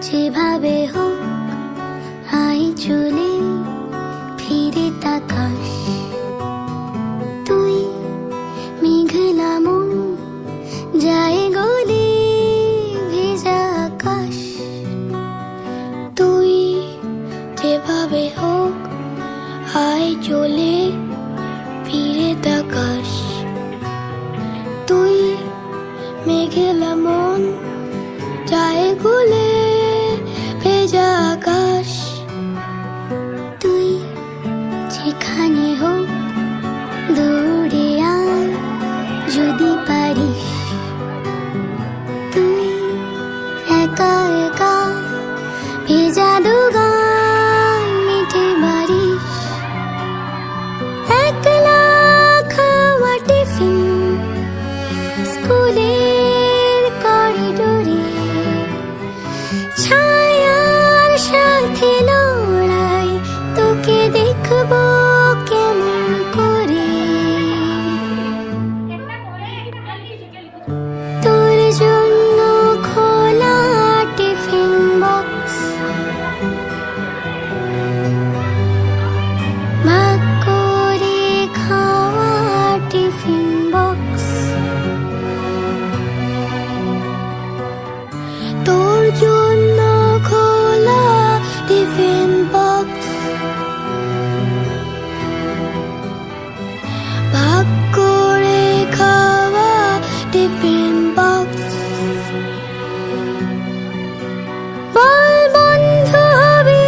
যেভাবে হোক আয় চলে ফিরে তাকাস। তুই মেঘলা মন যায় গলে ভেজা আকাশ। তুই যেভাবে হোক আয় চলে ফিরে তাকাস। তুই মেঘলা মন যায় গলে ভেজা আকাশ। তুই যেখানে হোক দৌড়ে আয় যদি পারিস। তুই একা একা ভেজা দুগান মিটে বাড়িস। একলা খাওয়া টিফিন স্কুলের করিডোরে, ছায়ার সাথে লড়াই তোকে দেখবো কেমন করে। তোর জন্য খোলা টিফিন বক্স, ভাগ করে খাওয়া টিফিন বক্স। তোর জন্য খোলা টিফিন বক্স, ভাগ করে খাওয়া টিফিন বক্স। বল বন্ধু হবি,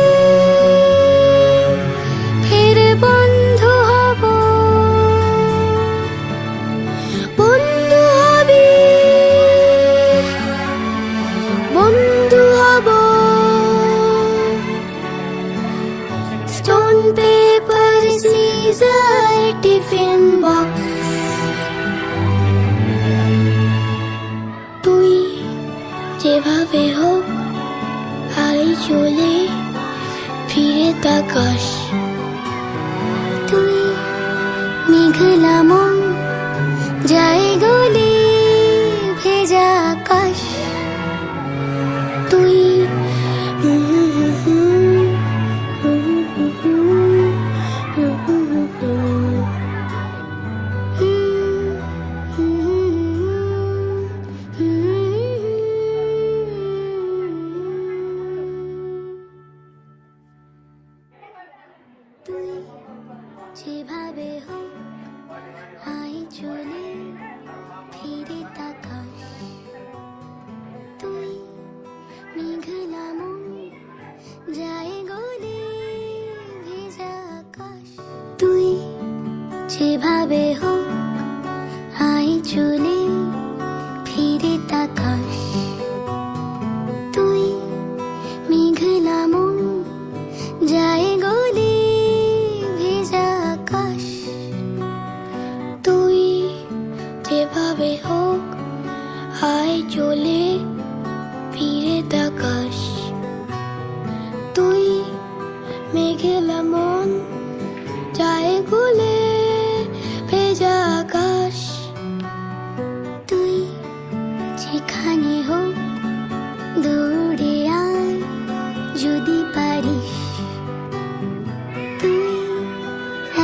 ফের বন্ধু হব। বন্ধু হবি, বন্ধু হব। Stone paper scissor tiffin box. তুই যেভাবে হোক আয় চলে ফিরে তাকাস। তুই মেঘলা মন যায় গলে ভেজা আকাশ। তুই তুই যেভাবে হোক আয় চলে ফিরে তাকাস। তুই মেঘলা মন যায় গলে ভেজা আকাশ। তুই যেভাবে হোক আয় চলে ফিরে তাকাস। তুই মেঘলা মন যায় গলে ভেজা আকাশ। তুই যেভাবে হোক আয় চলে ফিরে তাকাস। তুই মেঘলা মন যায় গলে ভেজা আকাশ। তুই যেখানে হোক দৌড়ে আয় যদি পারিস। তুই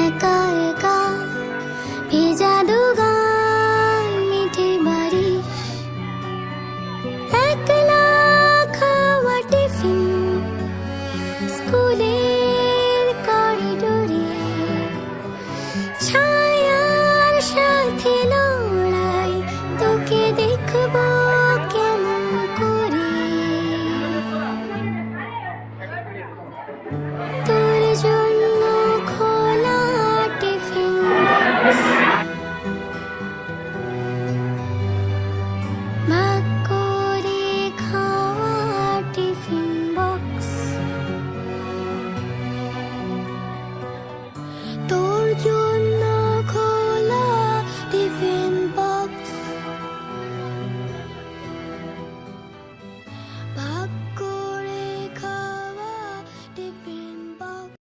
একা একা ভেজা দুগান মিটে বাড়িস।